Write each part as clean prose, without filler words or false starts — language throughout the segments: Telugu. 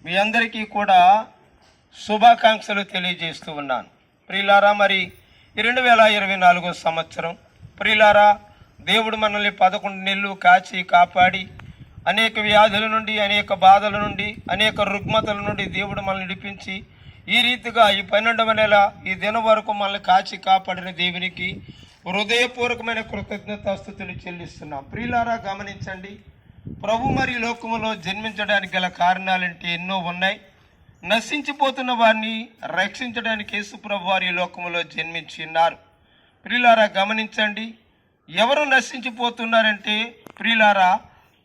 మీ అందరికీ కూడా శుభాకాంక్షలు తెలియజేస్తూ ఉన్నాను. ప్రియులారా, మరి 2024 సంవత్సరం ప్రియులారా, దేవుడు మనల్ని 11 నెలలు కాచి కాపాడి అనేక వ్యాధుల నుండి, అనేక బాధల నుండి, అనేక రుగ్మతల నుండి దేవుడు మనల్ని విడిపించి ఈ రీతిగా ఈ 12వ నెల ఈ దినం వరకు మనల్ని కాచి కాపాడిన దేవునికి హృదయపూర్వకమైన కృతజ్ఞతాస్తుతులు చెల్లిస్తున్నాం. ప్రియులారా, గమనించండి, ప్రభు మరి లోకములో జన్మించడానికి గల కారణాలంటే ఎన్నో ఉన్నాయి. నశించిపోతున్న వారిని రక్షించడానికి యేసుప్రభు వారి లోకములో జన్మించి ఉన్నారు. ప్రియులారా, గమనించండి, ఎవరు నశించిపోతున్నారంటే ప్రియులారా,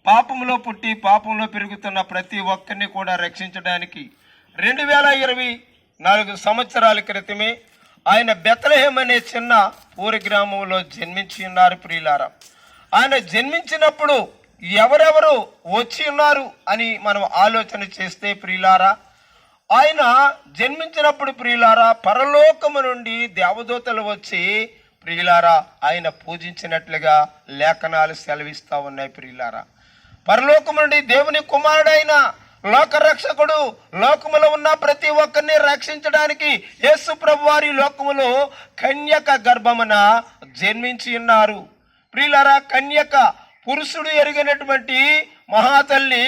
పాపంలో పుట్టి పాపంలో పెరుగుతున్న ప్రతి ఒక్కరిని కూడా రక్షించడానికి 2024 సంవత్సరాల క్రితమే ఆయన బెత్లెహేమ్ అనే చిన్న ఊరి గ్రామంలో జన్మించి ఉన్నారు. ప్రియులారా, ఆయన జన్మించినప్పుడు ఎవరెవరు వచ్చి ఉన్నారు అని మనం ఆలోచన చేస్తే ప్రియులారా, ఆయన జన్మించినప్పుడు ప్రియులారా, పరలోకము నుండి దేవదూతలు వచ్చి ప్రియులారా ఆయన పూజించినట్లుగా లేఖనాలు సెలవిస్తూ ఉన్నాయి. ప్రియులారా, పరలోకము నుండి దేవుని కుమారుడైన లోకరక్షకుడు లోకములో ఉన్న ప్రతి ఒక్కరిని రక్షించడానికి యేసు ప్రభు వారి లోకములో కన్యక గర్భమున జన్మించి ఉన్నారు. ప్రియులారా, కన్యక పురుషుడు ఎరిగినటువంటి మహాతల్లి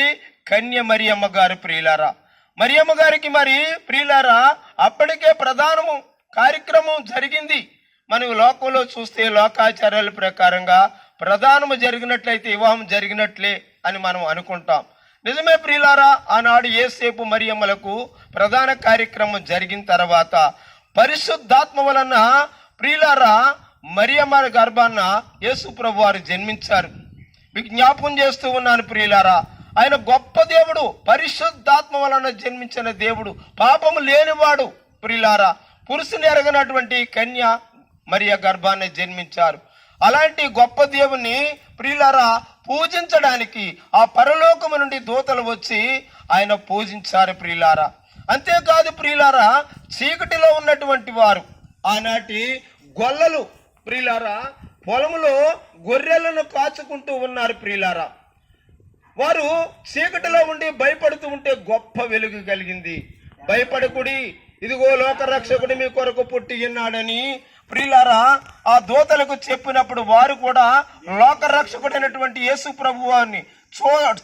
కన్య మరియమ్మ గారు. ప్రియులారా, మరియమ్మ గారికి మరి ప్రియులారా అప్పటికే ప్రధానము కార్యక్రమం జరిగింది. మనం లోకంలో చూస్తే లోకాచార్యాల ప్రకారంగా ప్రధానము జరిగినట్లయితే వివాహం జరిగినట్లే అని మనం అనుకుంటాం. నిజమే ప్రియులారా, ఆనాడు యేసేపు మరియమ్మలకు ప్రధాన కార్యక్రమం జరిగిన తర్వాత పరిశుద్ధాత్మ వలన ప్రియులారా మరియమ్మ గర్భాన్న యేసు ప్రభు వారు జన్మించారు. మీకు జ్ఞాపకం చేస్తూ ఉన్నాను ప్రియులారా, ఆయన గొప్ప దేవుడు, పరిశుద్ధాత్మ వలన జన్మించిన దేవుడు, పాపము లేనివాడు. ప్రియులారా, పురుషుని ఎరగనటువంటి కన్య మరియ గర్భాన్ని జన్మించారు. అలాంటి గొప్ప దేవుని ప్రియులారా పూజించడానికి ఆ పరలోకము నుండి దూతలు వచ్చి ఆయన పూజించారు. ప్రియులారా, అంతేకాదు ప్రియులారా, చీకటిలో ఉన్నటువంటి వారు ఆనాటి గొల్లలు ప్రియులారా పొలములో గొర్రెలను కాచుకుంటూ ఉన్నారు. ప్రియులారా, వారు చీకటిలో ఉండి భయపడుతూ ఉంటే గొప్ప వెలుగు కలిగింది. భయపడకుడి, ఇదిగో లోకరక్షకుడు మీ కొరకు పుట్టి ఉన్నాడని ప్రియులారా ఆ దూతలకు చెప్పినప్పుడు వారు కూడా లోకరక్షకుడైనటువంటి యేసు ప్రభు వారిని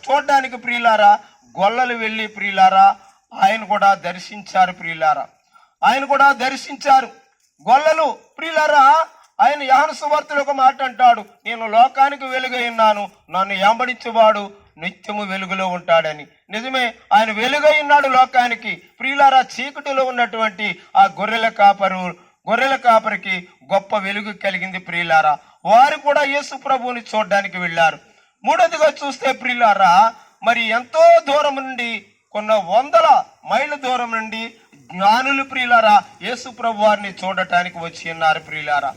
చూడడానికి ప్రియులారా గొల్లలు వెళ్ళి ప్రియులారా ఆయన కూడా దర్శించారు. ప్రియులారా, ఆయన కూడా దర్శించారు గొల్లలు. ప్రియులారా, ఆయన యోహాను సువార్తలో ఒక మాట అంటాడు, నేను లోకానికి వెలుగై ఉన్నాను, నన్ను వెంబడించేవాడు నిత్యము వెలుగులో ఉంటాడని. నిజమే, ఆయన వెలుగై ఉన్నాడు లోకానికి. ప్రియులారా, చీకటిలో ఉన్నటువంటి ఆ గొర్రెల కాపరికి గొప్ప వెలుగు కలిగింది. ప్రియులారా, వారు కూడా యేసు ప్రభువుని చూడడానికి వెళ్ళారు. మూడోదిగా చూస్తే ప్రియులారా, మరి ఎంతో దూరం నుండి కొన్ని 100 మైళ్ళ దూరం నుండి జ్ఞానులు ప్రియులారా యేసు ప్రభు వారిని చూడటానికి వచ్చి ఉన్నారు. ప్రియులారా,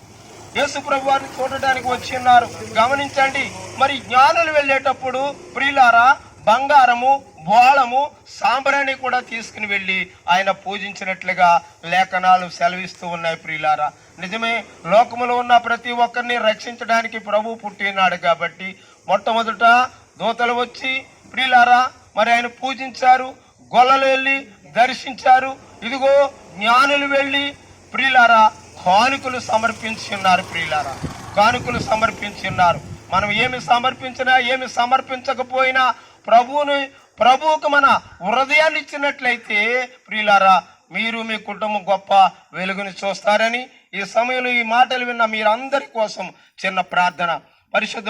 యేసు ప్రభు వారిని చూడటానికి వచ్చి ఉన్నారు. గమనించండి, మరి జ్ఞానులు వెళ్ళేటప్పుడు ప్రియులారా బంగారము, బోళము, సాంబ్రాణి కూడా తీసుకుని వెళ్ళి ఆయన పూజించినట్లుగా లేఖనాలు సెలవిస్తూ ఉన్నాయి. ప్రియులారా, నిజమే, లోకములో ఉన్న ప్రతి ఒక్కరిని రక్షించడానికి ప్రభు పుట్టినాడు కాబట్టి మొట్టమొదట దూతలు వచ్చి ప్రియులారా మరి ఆయన పూజించారు. గొల్లలు వెళ్ళి దర్శించారు. ఇదిగో జ్ఞానులు వెళ్ళి ప్రియులారా కానుకలు సమర్పించి ఉన్నారు. ప్రియులారా, కానుకలు సమర్పించి ఉన్నారు. మనం ఏమి సమర్పించినా ఏమి సమర్పించకపోయినా ప్రభువుకు మన హృదయాన్ని ఇచ్చినట్లయితే ప్రియులారా మీరు మీ కుటుంబం గొప్ప వెలుగుని చూస్తారని ఈ సమయంలో ఈ మాటలు విన్న మీరందరి కోసం చిన్న ప్రార్థన. పరిశుద్ధ